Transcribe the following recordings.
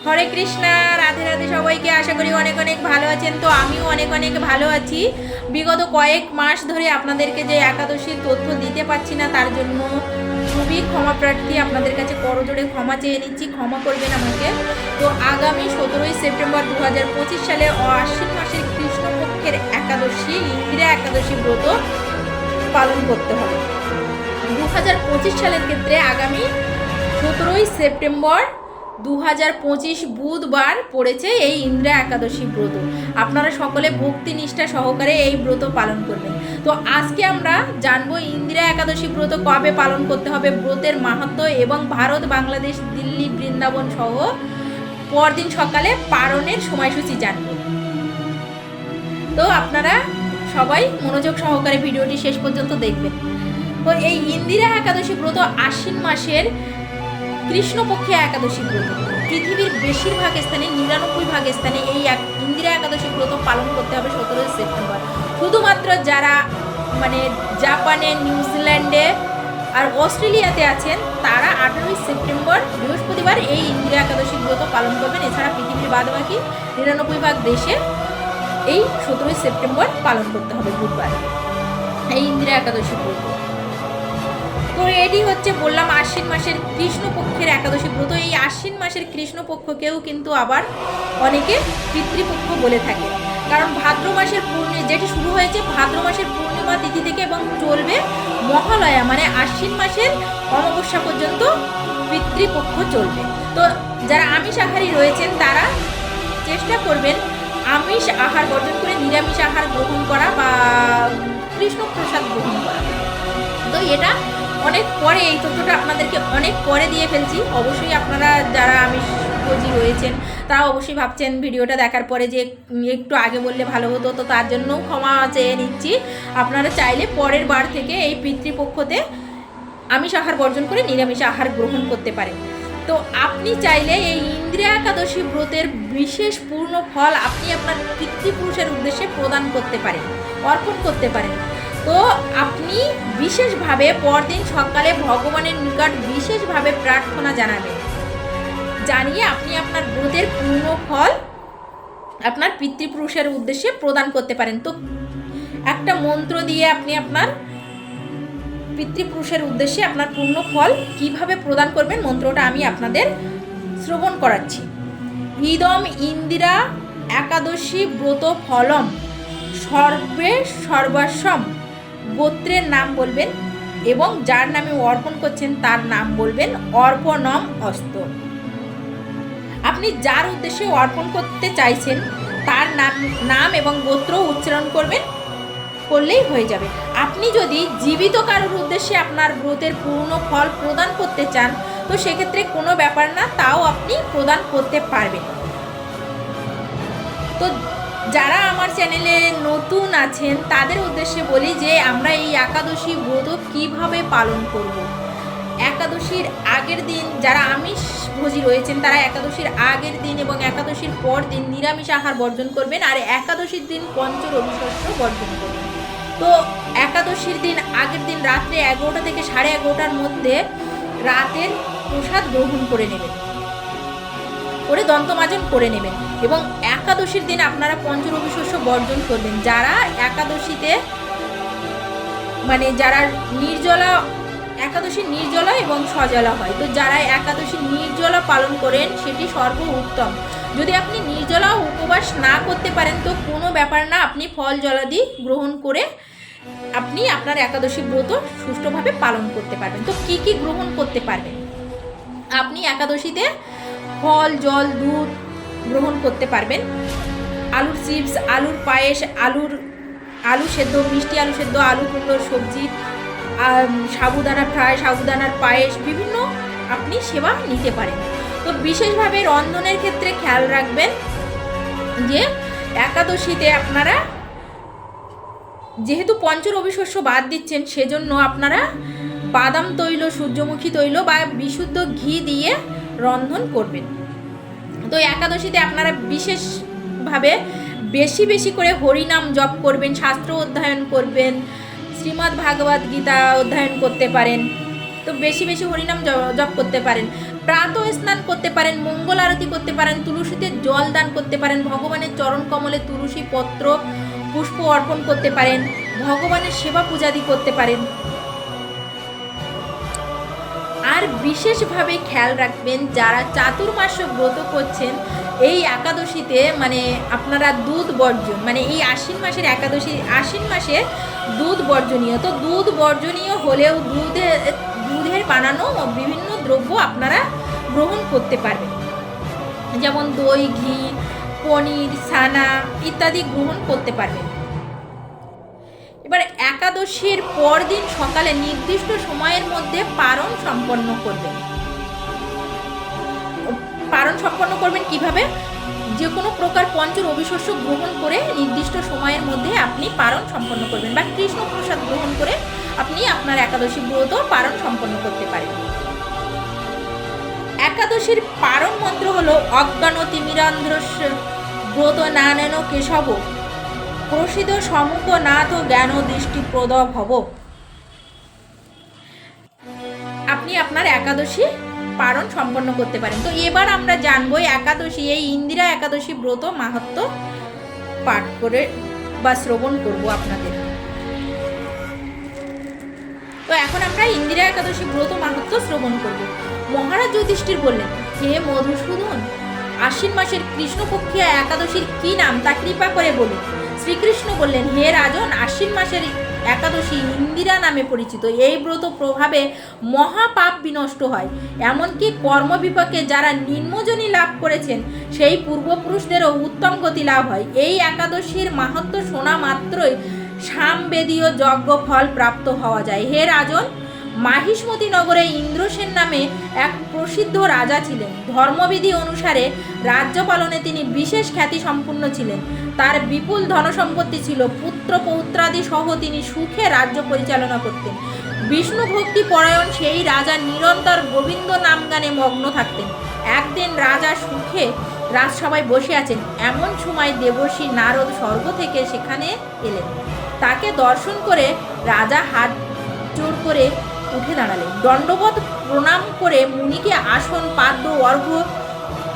হরে কৃষ্ণা, রাধে রাধে সবাইকে। আশা করি অনেক অনেক ভালো আছেন। তো আমিও অনেক অনেক ভালো আছি। বিগত কয়েক মাস ধরে আপনাদেরকে যে একাদশীর তথ্য দিতে পারছি না, তার জন্য খুবই ক্ষমা প্রার্থী। আপনাদের কাছে করজোড়ে ক্ষমা চেয়ে নিচ্ছি, ক্ষমা করবেন আমাকে। তো আগামী 17ই সেপ্টেম্বর 2025 সালে আশ্বিন মাসের কৃষ্ণপক্ষের একাদশী, ইন্দিরা একাদশী ব্রত পালন করতে হবে। 2025 সালের ক্ষেত্রে আগামী 17ই সেপ্টেম্বর 2025 বুধবার পড়েছে এই ইন্দিরা একাদশী ব্রত। আপনারা সকলে ভক্তি নিষ্ঠা সহকারে এই ব্রত পালন করবেন। তো আজকে আমরা জানবো ইন্দিরা একাদশী ব্রত কবে পালন করতে হবে, ব্রতের মাহাত্ম্য এবং ভারত, বাংলাদেশ, দিল্লি, বৃন্দাবন সহ পরদিন সকালে পালনের সময়সূচি জানব। তো আপনারা সবাই মনোযোগ সহকারে ভিডিওটি শেষ পর্যন্ত দেখবেন। তো এই ইন্দিরা একাদশী ব্রত আশ্বিন মাসের কৃষ্ণপক্ষে একাদশী ব্রত। পৃথিবীর বেশিরভাগ স্থানে, 99% স্থানে এই ইন্দিরা একাদশী ব্রত পালন করতে হবে 17 সেপ্টেম্বর। শুধুমাত্র যারা জাপানে, নিউজিল্যান্ডে আর অস্ট্রেলিয়াতে আছেন তারা 18 সেপ্টেম্বর বৃহস্পতিবার এই ইন্দিরা একাদশী ব্রত পালন করবেন। এছাড়া পৃথিবীর বাদবাকি 99% দেশে এই 17 সেপ্টেম্বর পালন করতে হবে বুধবার এই ইন্দিরা একাদশী ব্রত। তো এটি হচ্ছে বললাম আশ্বিন মাসের কৃষ্ণপক্ষের একাদশী ব্রত। এই আশ্বিন মাসের কৃষ্ণপক্ষকেও কিন্তু আবার অনেকে পিতৃপক্ষ বলে থাকে, কারণ ভাদ্র মাসের যেটি শুরু হয়েছে ভাদ্র মাসের পূর্ণিমা তিথি থেকে এবং চলবে মহালয়া আশ্বিন মাসের অমাবস্যা পর্যন্ত পিতৃপক্ষ চলবে। তো যারা আমিষ আহারী রয়েছেন তারা চেষ্টা করবেন আমিষ আহার বর্জন করে নিরামিষ আহার গ্রহণ করা বা কৃষ্ণ প্রসাদ গ্রহণ করা। তো এটা অনেক পরে, এই তথ্যটা আপনাদেরকে অনেক পরে দিয়ে ফেলছি। অবশ্যই আপনারা যারা আমিষভোজী রয়েছেন তারা অবশ্যই ভাবছেন ভিডিওটা দেখার পরে যে একটু আগে বললে ভালো হতো। তো তার জন্যও ক্ষমা চেয়ে নিচ্ছি। আপনারা চাইলে পরের বার থেকে এই পিতৃপক্ষতে আমিষ আহার বর্জন করে নিরামিষ আহার গ্রহণ করতে পারেন। তো আপনি চাইলে এই ইন্দিরা একাদশী ব্রতের বিশেষ পূর্ণ ফল আপনি আপনার পিতৃপুরুষের উদ্দেশ্যে প্রদান করতে পারেন, অর্পণ করতে পারেন। তো আপনি বিশেষভাবে পরদিন সকালে ভগবানের নিকট বিশেষভাবে প্রার্থনা জানাবেন, জানিয়ে আপনি আপনার ব্রতের পূর্ণ ফল আপনার পিতৃপুরুষের উদ্দেশ্যে প্রদান করতে পারেন। তো একটা মন্ত্র দিয়ে আপনি আপনার পিতৃপুরুষের উদ্দেশ্যে আপনার পূর্ণ ফল কিভাবে প্রদান করবেন, মন্ত্রটা আমি আপনাদের শ্রবণ করাচ্ছি। ইদম ইন্দিরা একাদশী ব্রত ফলম সর্বে সর্বাস্বম। গোত্রের নাম বলবেন এবং যার নামে অর্পণ করছেন তার নাম বলবেন অর্পণম অস্ত। আপনি যার উদ্দেশ্যে অর্পণ করতে চাইছেন তার নাম এবং গোত্র উচ্চারণ করলেই হয়ে যাবে। আপনি যদি জীবিত কারোর উদ্দেশ্যে আপনার ব্রতের পূর্ণ ফল প্রদান করতে চান তো সেক্ষেত্রে কোনো ব্যাপার না, তাও আপনি প্রদান করতে পারবেন। তো যারা আমার চ্যানেলে নতুন আছেন তাদের উদ্দেশ্যে বলি যে আমরা এই একাদশী ব্রত কিভাবে পালন করব। একাদশীর আগের দিন যারা আমিষভোজী রয়েছেন তারা একাদশীর আগের দিন এবং একাদশীর পর দিন নিরামিষ আহার বর্জন করবেন, আর একাদশীর দিন পঞ্চরবি শস্য বর্জন করবেন। তো একাদশীর দিন আগের দিন রাত্রে 11টা থেকে 11:30টার মধ্যে রাতের প্রসাদ গ্রহণ করে নেবেন, করে দন্তমাজন করে নেবেন এবং একাদশীর দিন আপনারা পঞ্চরবি শস্য বর্জন করবেন। যারা একাদশীতে যারা নির্জলা, একাদশী নির্জলা এবং সজলা হয়, তো যারা একাদশী নির্জলা পালন করেন সেটি সর্ব উত্তম। যদি আপনি নির্জলা উপবাস না করতে পারেন তো কোনো ব্যাপার না, আপনি ফল জলাদি গ্রহণ করে আপনি আপনার একাদশী ব্রত সুষ্ঠুভাবে পালন করতে পারবেন। তো কি কি গ্রহণ করতে পারবেন? আপনি একাদশীতে ফল, জল, দুধ গ্রহণ করতে পারবেন, আলুর চিপস, আলুর পায়েস, আলু সেদ্ধ, মিষ্টি আলু সেদ্ধ, আলু কুমড়োর সবজি, সাবুদানা ফ্রাই, সাবুদানার পায়েস, বিভিন্ন আপনি সেবা নিতে পারেন। তো বিশেষভাবে রন্ধনের ক্ষেত্রে খেয়াল রাখবেন যে একাদশীতে আপনারা যেহেতু পঞ্চরবি শস্য বাদ দিচ্ছেন সেজন্য আপনারা বাদাম তৈল, সূর্যমুখী তৈল বা বিশুদ্ধ ঘি দিয়ে রন্ধন করবেন। তো একাদশীতে আপনারা বিশেষভাবে বেশি বেশি করে হরিনাম জপ করবেন, শাস্ত্র অধ্যয়ন করবেন, শ্রীমদ্ ভাগবত গীতা অধ্যয়ন করতে পারেন। তো বেশি বেশি হরিনাম জপ করতে পারেন। প্রাতঃ স্নান করতে পারেন, মঙ্গল আরতি করতে পারেন, তুলসীতে জল দান করতে পারেন, ভগবানের চরণ কমলে তুলসী পত্র পুষ্প অর্পণ করতে পারেন, ভগবানের সেবা পূজাদি করতে পারেন। আর বিশেষভাবে খেয়াল রাখবেন যারা চাতুর্মাস্য ব্রত করছেন এই একাদশীতে, মানে আপনারা দুধ বর্জন, মানে এই আশ্বিন মাসের একাদশী, আশ্বিন মাসে দুধ বর্জনীয়, তো দুধ বর্জনীয় হলেও দুধের বানানো বিভিন্ন দ্রব্য আপনারা গ্রহণ করতে পারবেন, যেমন দই, ঘি, পনির, ছানা ইত্যাদি গ্রহণ করতে পারবেন। এবার একাদশীর পরদিন সকালে নির্দিষ্ট সময়ের মধ্যে পারণ সম্পন্ন করবেন। পারণ সম্পন্ন করবেন কিভাবে? যে কোনো প্রকার পঞ্চ রবিশস্য গ্রহণ করে নির্দিষ্ট সময়ের মধ্যে আপনি পারণ সম্পন্ন করবেন, বা কৃষ্ণ প্রসাদ গ্রহণ করে আপনি আপনার একাদশী ব্রত পারণ সম্পন্ন করতে পারেন। একাদশীর পারণ মন্ত্র হলো অজ্ঞানতিমিরান্ধ্রস্য ব্রত নানেন কেশব প্রসিদ্ধ সমুখ নাথ জ্ঞান দৃষ্টি প্রদ ভব। আপনি আপনার একাদশী পারণ সম্পন্ন করতে পারেন। তো এবার আমরা জানবো একাদশী, এই ইন্দিরা একাদশী ব্রত মাহাত্ম্য পাঠ করে বা শ্রবণ করব আপনাদের। তো এখন আমরা ইন্দিরা একাদশী ব্রত মাহাত্ম্য শ্রবণ করব। মহারাজ যুধিষ্ঠির বললেন, হে মধুসূদন, আশ্বিন মাসের কৃষ্ণপক্ষিয়া একাদশীর কি নাম তা কৃপা করে বলুন। শ্রীকৃষ্ণ বললেন, হে রাজন, আশ্বিন মাসের একাদশী ইন্দিরা নামে পরিচিত। এই ব্রত প্রভাবে মহাপাপ বিনষ্ট হয়, এমনকি কর্মবিপাকে যারা নিম্নজনী লাভ করেছেন সেই পূর্বপুরুষদেরও উত্তম গতি লাভ হয়। এই একাদশীর মাহাত্ম্য শোনা মাত্রই সামবেদীয় যজ্ঞ ফল প্রাপ্ত হওয়া যায়। হে রাজন, মাহিষ্মতি নগরে ইন্দ্রসেন নামে এক প্রসিদ্ধ রাজা ছিলেন। ধর্মবিধি অনুসারে রাজ্য পালনে তিনি বিশেষ খ্যাতি সম্পন্ন ছিলেন। তার বিপুল ধনসম্পত্তি ছিল, পুত্র পৌত্রাদি সহ তিনি সুখে রাজ্য পরিচালনা করতেন। বিষ্ণু ভক্তি পরায়ণ সেই রাজা নিরন্তর গোবিন্দ নাম গানে মগ্ন থাকতেন। একদিন রাজা সুখে রাজসভায় বসে আছেন, এমন সময় দেবর্ষি নারদ স্বর্গ থেকে সেখানে এলেন। তাকে দর্শন করে রাজা হাত জোর করে উঠে দাঁড়ালেন, দণ্ডবত প্রণাম করে মুনিকে আসন, পাদ্য, অর্ঘ্য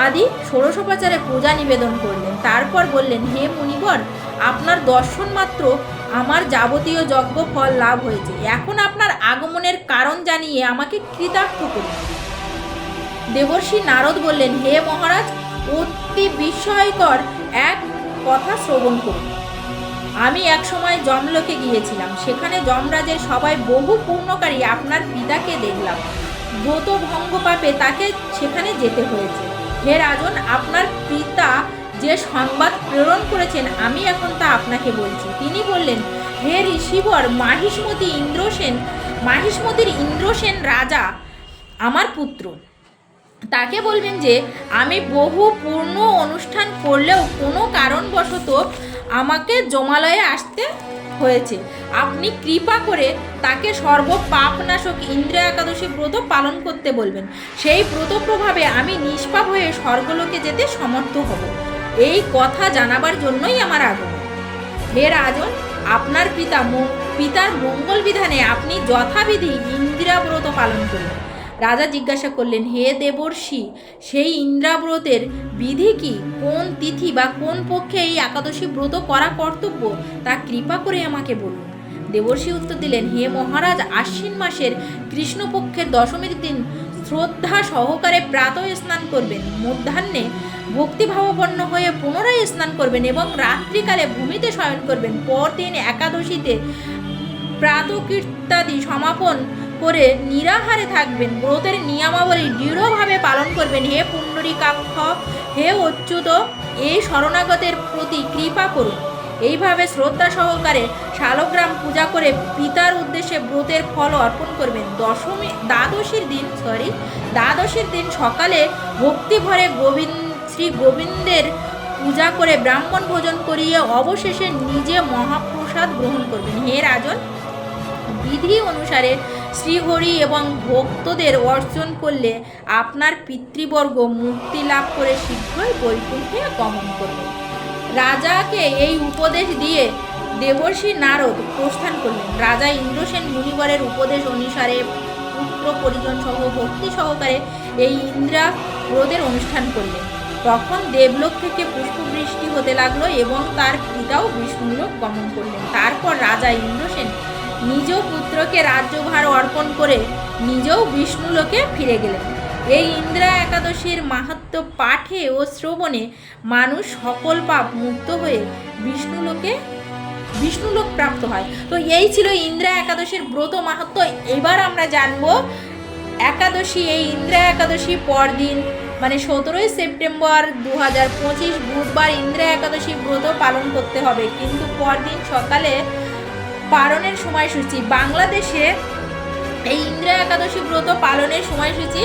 আদি ষোড়শোপচারে পূজা নিবেদন করলেন। তারপর বললেন, হে মুনিবর, আপনার দর্শন মাত্র আমার যাবতীয় যজ্ঞ ফল লাভ হয়েছে। এখন আপনার আগমনের কারণ জানিয়ে আমাকে কৃতার্থ করুন। দেবর্ষি নারদ বললেন, হে মহারাজ, অতি বিস্ময়কর এক কথা শ্রবণ করুন। আমি এক সময় যমলোকে গিয়েছিলাম, সেখানে যমরাজের সবাই বহু পূর্ণকারী আপনার পিতাকে দেখলাম। ব্রত ভঙ্গ পাপে তাকে সেখানে যেতে হয়েছে। হে রাজন, আপনার পিতা যে সংবাদ প্রেরণ করেছেন আমি এখন তা আপনাকে বলছি। তিনি বললেন, হে ঋষিবর, মাহিষ্মতির ইন্দ্রসেন রাজা আমার পুত্র। তাকে বলবেন যে আমি বহু পূর্ণ অনুষ্ঠান করলেও কোনো কারণবশত আমাকে যমালয়ে আসতে হয়েছে। আপনি কৃপা করে তাকে সর্বপাপনাশক ইন্দ্রিয় একাদশী ব্রত পালন করতে বলবেন। সেই ব্রত প্রভাবে আমি নিষ্পাপ হয়ে স্বর্গলোকে যেতে সমর্থ হব। এই কথা জানাবার জন্যই আমার আগমন। হে রাজন, আপনার পিতার মঙ্গল বিধানে আপনি যথাবিধি ইন্দিরা ব্রত পালন করুন। রাজা জিজ্ঞাসা করলেন, হে দেবর্ষি, সেই ইন্দ্রাব্রতের বিধি কি? কোন তিথি বা কোন পক্ষে এই একাদশী ব্রত করা কর্তব্য তা কৃপা করে আমাকে বলুন। দেবর্ষি উত্তর দিলেন, হে মহারাজ, আশ্বিন মাসের কৃষ্ণপক্ষের দশমীর দিন শ্রদ্ধা সহকারে প্রাতঃ স্নান করবেন, মধ্যাহ্নে ভক্তিভাবাপন্ন হয়ে পুনরায় স্নান করবেন এবং রাত্রিকালে ভূমিতে শয়ন করবেন। পরদিন একাদশীতে প্রাতকীর্তাদি সমাপন করে নিরাহারে থাকবেন। ব্রতের নিয়মাবলী দৃঢ়ভাবে পালন করবেন। হে পুণ্ডরীকাক্ষ, হে অচ্যুত, এই শরণাগতের প্রতি কৃপা করুন। এইভাবে শ্রদ্ধা সহকারে শালগ্রাম পূজা করে পিতার উদ্দেশ্যে ব্রতের ফল অর্পণ করবেন। দ্বাদশীর দিন সকালে ভক্তিভরে শ্রী গোবিন্দের পূজা করে ব্রাহ্মণ ভোজন করিয়ে অবশেষে নিজে মহাপ্রসাদ গ্রহণ করবেন। হে রাজন, বিধি অনুসারে শ্রীহরি এবং ভক্তদের অর্চন করলে আপনার পিতৃবর্গ মুক্তি লাভ করে শীঘ্রই বৈকুণ্ঠে গমন করবে। রাজাকে এই উপদেশ দিয়ে দেবর্ষি নারদ প্রস্থান করলেন। রাজা ইন্দ্রসেন মুনিবরের উপদেশ অনুসারে পুত্র পরিজন সহ ভক্তি সহকারে এই ইন্দ্রা ব্রতের অনুষ্ঠান করলেন। তখন দেবলোক থেকে পুষ্পবৃষ্টি হতে লাগলো এবং তার পিতাও বিষ্ণুলোক গমন করলেন। তারপর রাজা ইন্দ্রসেন নিজ পুত্রকে রাজ্যভার অর্পণ করে নিজেও বিষ্ণুলোকে ফিরে গেলেন। এই ইন্দ্রা একাদশীর মাহাত্ম্য পাঠে ও শ্রবণে মানুষ সকল পাপ মুক্ত হয়ে বিষ্ণুলোক প্রাপ্ত হয়। তো এই ছিল ইন্দ্রা একাদশীর ব্রত মাহাত্ম্য। এবার আমরা জানবো একাদশী, এই ইন্দ্রা একাদশী পরদিন মানে 17ই সেপ্টেম্বর 2025 বুধবার ইন্দ্রা একাদশী ব্রত পালন করতে হবে, কিন্তু পরদিন সকালে পালনের সময়সূচি বাংলাদেশে এই ইন্দ্রা একাদশী ব্রত পালনের সময়সূচি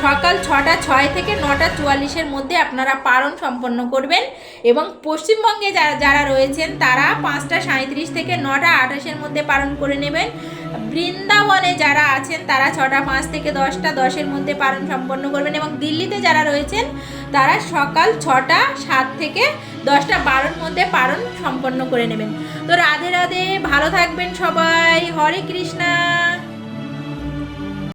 সকাল 6টা 6 থেকে 9টা 44-এর মধ্যে আপনারা পালন সম্পন্ন করবেন। এবং পশ্চিমবঙ্গে যারা রয়েছেন তারা 5টা 37 থেকে 9টা 28-এর মধ্যে পালন করে নেবেন। বৃন্দাবনে যারা আছেন তারা 6টা 5 থেকে 10টা 10-এর মধ্যে পালন সম্পন্ন করবেন। এবং দিল্লিতে যারা রয়েছেন তারা সকাল 6টা 7 থেকে 10টা 12-এর মধ্যে পালন সম্পন্ন করে নেবেন। তো রাধে রাধে, ভালো থাকবেন সবাই, হরে কৃষ্ণা।